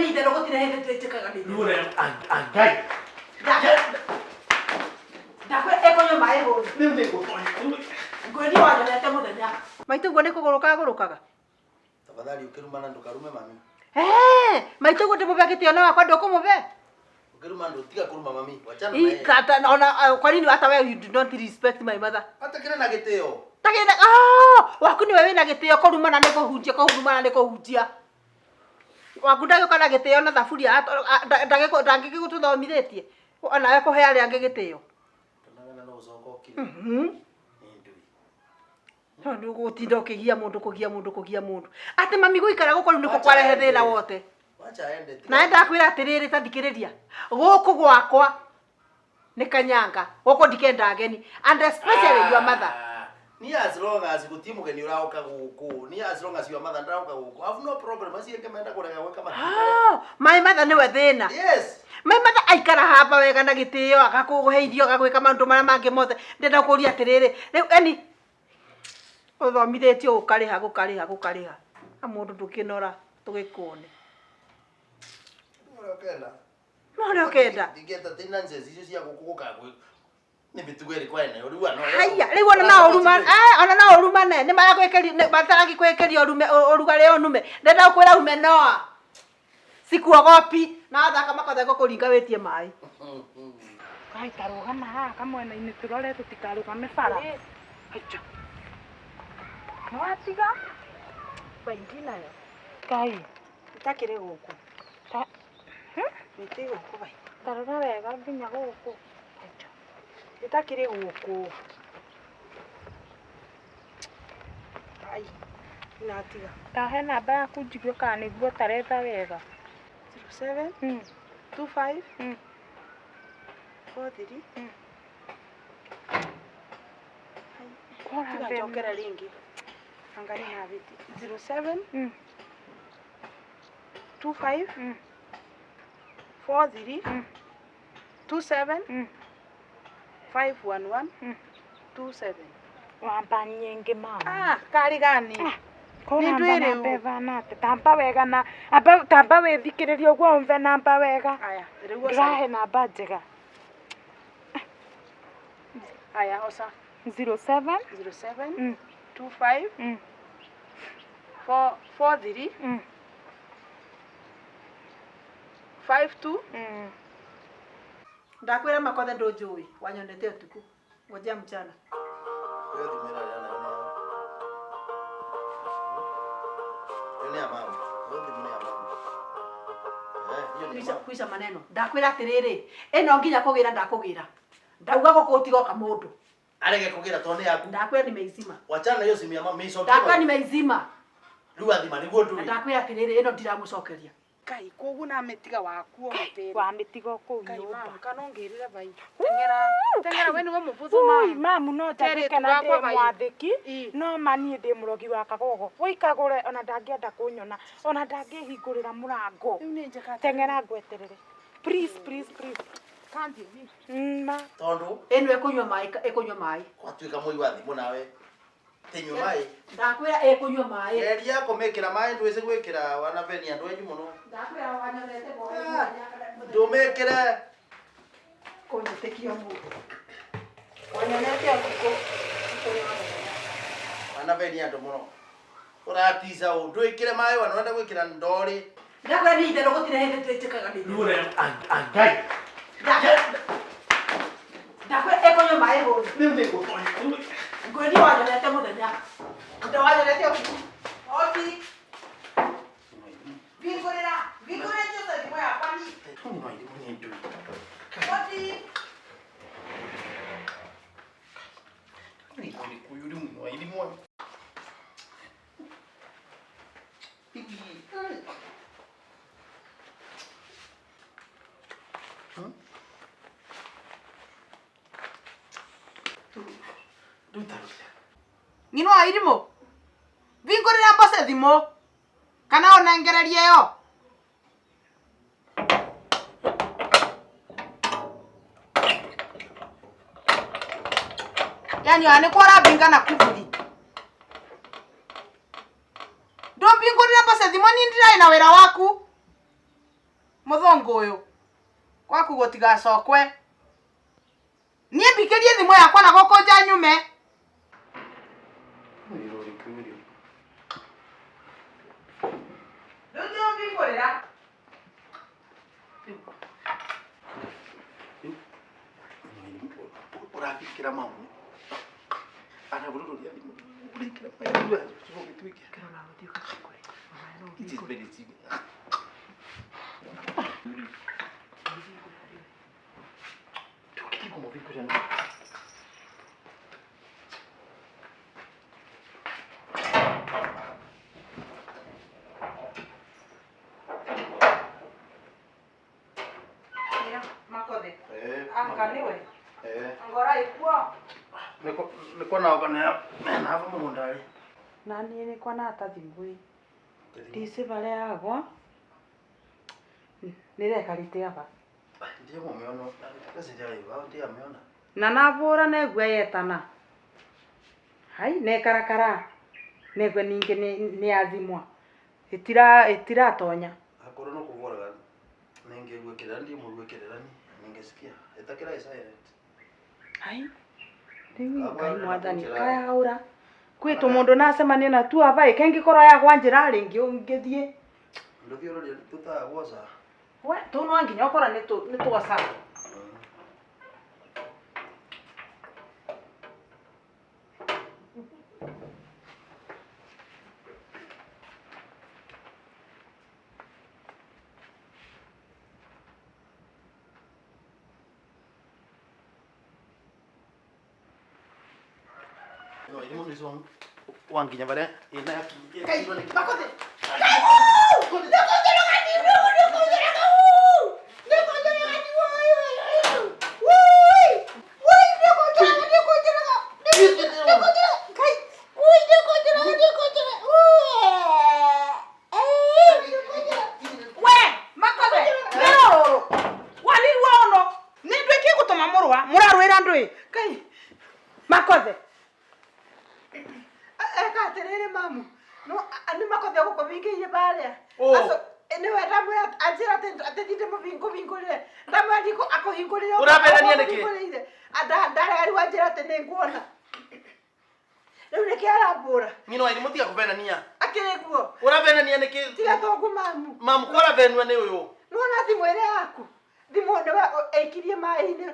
ni ithe gutire hindi twetikaga ni Nure angai. Ndakwe ekonyo mai ho. Nime gutonya. Ngwedi wanyonete muthenya. Maitu ngo ni kuguruka gurukaga. Tafadhali ukirumana ndukarume mami. Maitu ngo ndimube gitio na wakwa ndukumuve. Ukiruma ndutiga kuruma mami. Wachana naye. Kata ona kwa nini hata wewe you do not respect my mother? Hata kile na gitio. Takenda waku ni wewe na gitio kurumana ni kuhunjia ni kuhunjia. Waku ndagioka na gitio na thaburia ndangiki gututhomithitie. Ona we kuhe ari angi gitio. Tunangana no ucokoki. Ndu gutinda ukigia mundu. Ati mami guikara guko niko kwarehe thina wote. Wacha aende. Na ndakwira atiriri tandikiriria. Guku gwakwa ni kanyanga. Guko ndikenda ageni. And especially your mother. Ni as long as gutimugeni urauka guku. Ni as long as your mother ndarauka guku. I have no problem. Asi ngemeenda kurega weka mama. My mother ni we thina. Yes. My mother aikara hapa wega na gitio akakuheithio agagwika maundu mara mangi mothe. Ndenda kuria atiriri. Riu eni uthomithitio gukariha. Amundu ndukinora tugikone. Nore okenda. Digeta tenanze zicio cia gukuguka gwe. Ni bitugeri kwa ene uriwa no. Haya, riu ona na oruma. Ona na oruma ne. Ni mara gwikeri batagi gwikeri orugare onume. Ndenda kwira ume noa. Sikuogopi na thaka makothe gukuringa witie mai. Kai tarugama haha kamwena-ini turore tutikarugame bara. Acha. Mwatiga? Baingi nayo. Kai. Itakire guku. Niti guku bai. Tarora wega nginya guku. Acha. Itakire guku. Ai. Inatiga. Tahe namba yaku njigwe kana niguo taretha wega. 07 25 43 Kora jokera ringi. Angalia na viti. 07 25 43 27 511 27. Wamba nyingi mama. Kari gani? Ni ndwire mbeva nate tamba wega na tamba withikiriria uguo mve namba wega. Aya, riu Ndahe namba njega. Aya, osa 07 25 43 52 Ndakwira makothe ndunjui wanyonete utuku. Ngojea mchana. Wewe dimera yana yana. Ele ya mama. Wewe dimera ya mama. Hiyo ni Kuisha maneno. Ndakwira atiriri. Eno nginya kugira ndakugira. Ndauga gukutigo ka mundu. Arege kugira tone yaku. Ndakwira nimeizima. Wachana hiyo simu ya mama iso. Ndakwira nimeizima. Riu athima niguo nduri. Ndakwira atiriri eno ndiramucokeria. Kai kogu na metiga waku otere. Wa metiga ku Kai nyumba. mama kanongirira bai. Tengera we niwe mubuthu Ui mama. mamu no tabike na ndi mwathiki no mani ndi murogi wa kagogo wikagure ona ndangienda kunyona ona ndangihingurira murango tengera ngweterere please Can't you? Ma Tondu Eno ekunywa mai. kwatuika moi wa thimu nawe. Tenywa mai. Ndakwira ekunywa mai. Eri yako mekira mai ndweze gwikira wanaveni andu enyu muno. Ndakwira wanyonete boy. Ndumekira Kunyitikio mundu. Wanyonete akuko. wanaveni andu muno. Uratiza ndwikire mai wanonda gwikira ndori. Ndakwira ni ithe gutire hindi twetikaga ni. Nure angai. Ndakwira ekunywa mai ho. Nime gutonya. Ngwedi wanyonete muthenya. Nda wanyonete utuku. Oti. Vigorera chosa thimo yakwa ni. Tunwa ndi mwenye ndui. Oti. Ni kuyuri mwa ili mwa. Bibi. Ngino airimo. Vigorera mbose thimo. Kana onengereria yo. Yani ane kwara binga na kuburi. Ndo bingorera mbose thimo ni ndira ina wera waku. muthongo uyu kwaku gutigacokwe nie mbikirie thimu yakwa na goko nja nyume ndio mbingurira Urabikira mamu. Ana bururu ya limu. Urikira mamu. Sio kitwike. kana uthi ukakore It is very easy. Tukiti como vikura ni. makothe Eh. angaliwe ngora ikuo Niko na ogana na hapo mundari. nani ni kwa nata thimbui ndise bare yagwa nireka rite aba Ndiye mumeona. Kazi ndio hiyo. Ndiye ameona. na navura negwe yetana hai nekarakara negwe ninge ni athimwa itira tonya Akoro no kuvora ninge gwekera ndi mu gwekera ni ningesikia. Etakira silent. hai riu ngai mwathani kayaura kwitu mundu nacemania na tu aba ikengikoro yagwa njira ringi ungithie Ndio rodi tutagoza. we tu no nginya ukora ni twoca No, elimu ndizo wanginya bare ina kai makothe makothe eka terere mamu no ani makothe guko bingiire bare aso ene wera mwe anjira atethinde mubingo bingurire ndamwe ndiko akuhingurire Uraberania niki? ndare ari wanjira tene nguona riu niki arambura ngino elimu tia kuvenania. akire guo Uravenania niki? tiga thogu mamu Mamu kora venwa ni uyu. nuona thimu ire yaku thimu newe eikirie mai-ini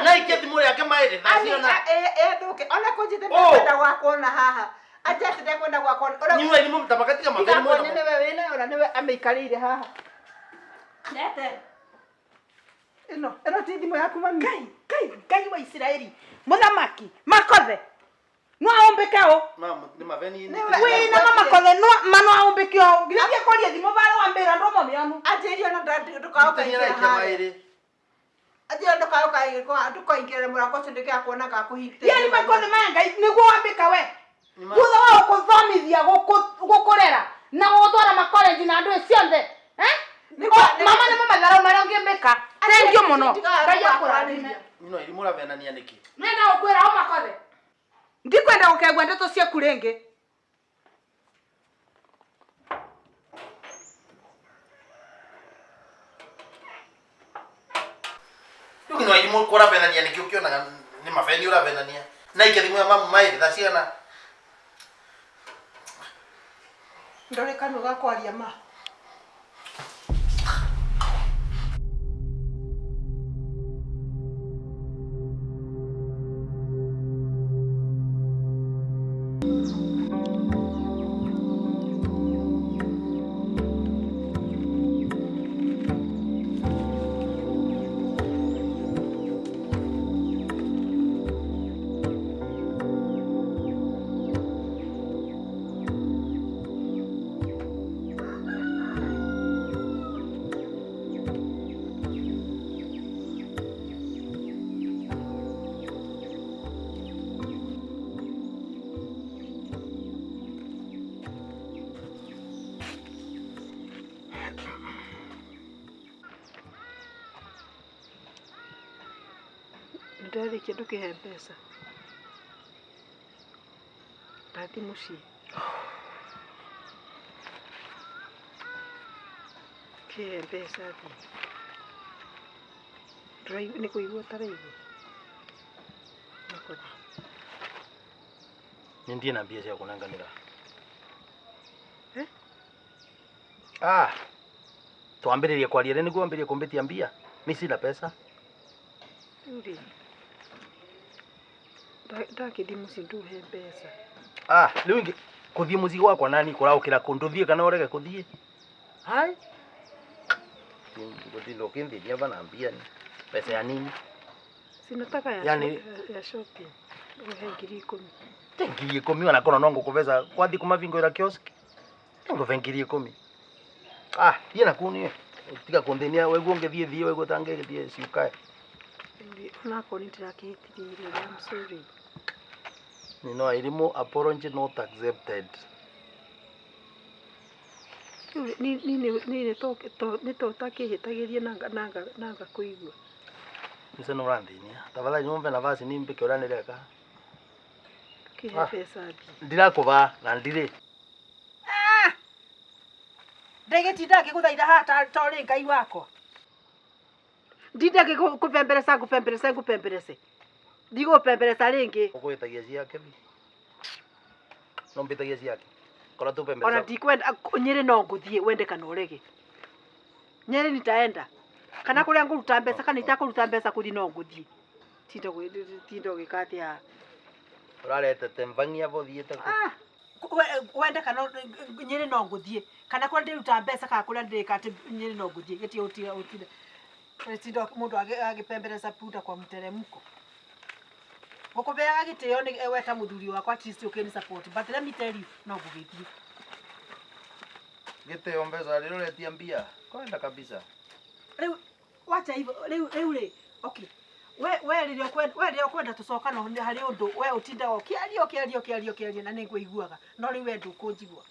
Na ikethimu yake maire thasiona. thuke ona kunjite kwenda gwakona haha acha tete kwenda gwakona Ngino elimu mtabakatika maveni Tiga moja. niwe wina ona niwe ameikarire haha nete ino ti thimu yaku mami ngai wa Israeli muthamaki makothe no aombeke o Mamu ni maveni ni. wina makothe no mano aombeke o nginya koria thimu bare wambira ndo momianu ajerio na ndukaoka Tanyera ikira maire. ajerio ndukaoka ikira ndukaingire murango cindike akona gakuhite yani makothe maya ngai niguo wambika we thutha wa guthomithia gukurera na gutwara makolenji na andu cionthe mama nä mamatharau marä a å ngä mbä ka tengio må no ngai akå rathime Ngino elimu uravenania niki? nenda gå kwä ra o makothe ndikwenda gukegwa ndeto ciaku ringi Ngino elimu kora venania niki ukionaga ni maveni uravenania. Na ikethimu ya mamu maire thasiona. ndore kanu gakwaria ma ndarikia ndukihe mbeca ndathi mucii Ke pesa thi. Drive ni kuigua taraibu. Nakothi. Nindie na mbia cia kunenganira. Eh? Twambiririe kwaria rĩu nĩguo ambĩrie kũmbitia mbia. Mimi sina pesa. Uri. Ndakithi muci nduhe mbeca. Rĩu ingi kuthie muci gwakwa nani kũraũkĩra kũnduthie kana ũrege kuthie. Hai. Ndio kindiria bana mbia ni. Pesa ya nini? Sinataka ya shopping. Uhe 10,000. Ngiri 10 wanakono nongo kuveza kwathi kumavingo ira kiosk. Ngo ngiri 10. Yena kuni. Tiga kundenia wewe ungethie wewe tangethie siukae. Nako nitirakihitirie. I'm sorry. No irimo apology not accepted. Ni to takihitagirie nanga kuigua. Nise no randinia. Tafadhali niombe nafasi nimpe kiorane reka. Kihe pesa. Ndirakuva na ndire. Ndegetinda ngiguthaitha haha tori Ngai wako. Ndinde ngikupemberesa. Ndigupemberesa ringi. Ukwitagia ciake bi. No mbitagia ciake. Kora tu pemberesa. Ona ndikwenda Nyeri no nguthie wende kana urege. Nyeri nitaenda. Kana kuria nguruta mbeca kana itakuruta mbeca kuthi no nguthie. Tindo gikatia. Urarete temvangia bothiete ku. Wende kana Nyeri no nguthie. Kana kuria ndiruta mbeca kana kuria ndikate Nyeri no nguthie. Geti utira. Tindo mundu agipemberesa puta kwa mteremko. Gukubea gitio ni weta muthuri wakwa at least ukini support. But let me tell you no ngugithie. Gitio mbeca rĩrĩa ũretia mbia. Kwenda kabisa. Rĩu wacha hivyo rĩu okay. We rĩrĩa kwenda tucokana harĩ undu we utindaga ũkĩaria na nĩngũiguaga no rĩu we ndũkũnjigua.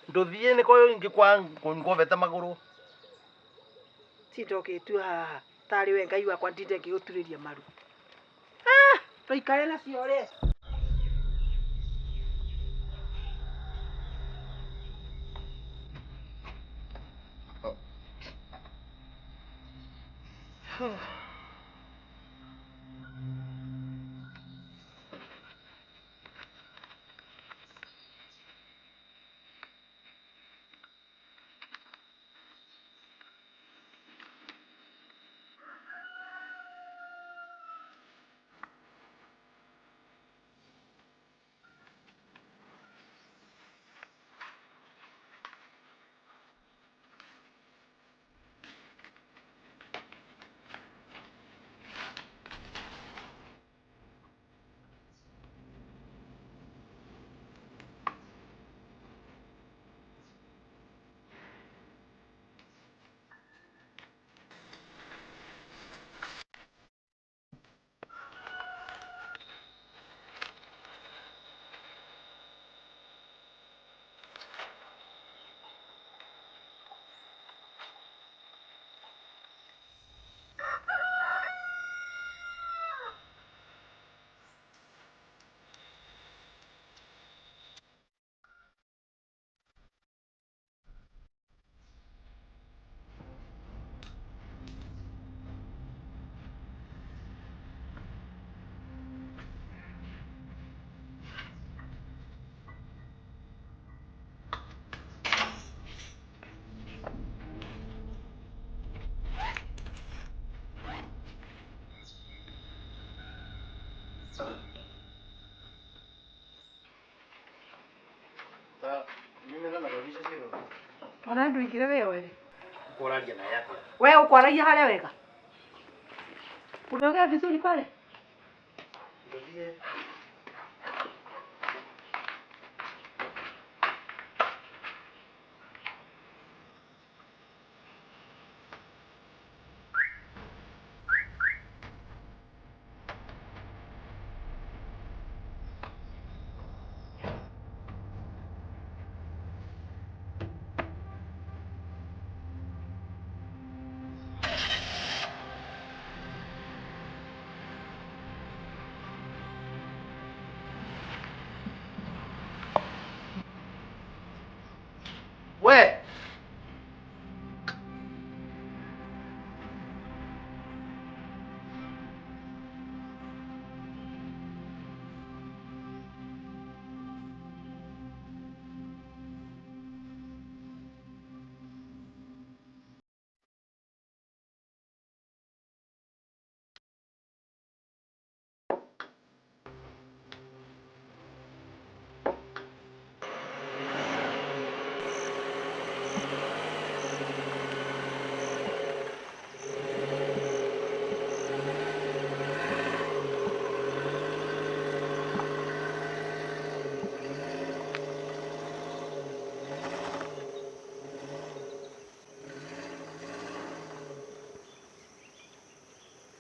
Nduthie nĩ koyo ingi kwa ngobeta maguru. Tinda ũgĩtua haha tarĩ we Ngai wakwa ndinde ngĩgũturĩria maru. Tũikare nacio rĩ. Ona nduingire wewe. Kuraria na yake. Wewe ukwaragia harĩa wega. Unaongea vizuri pale? Nduthie.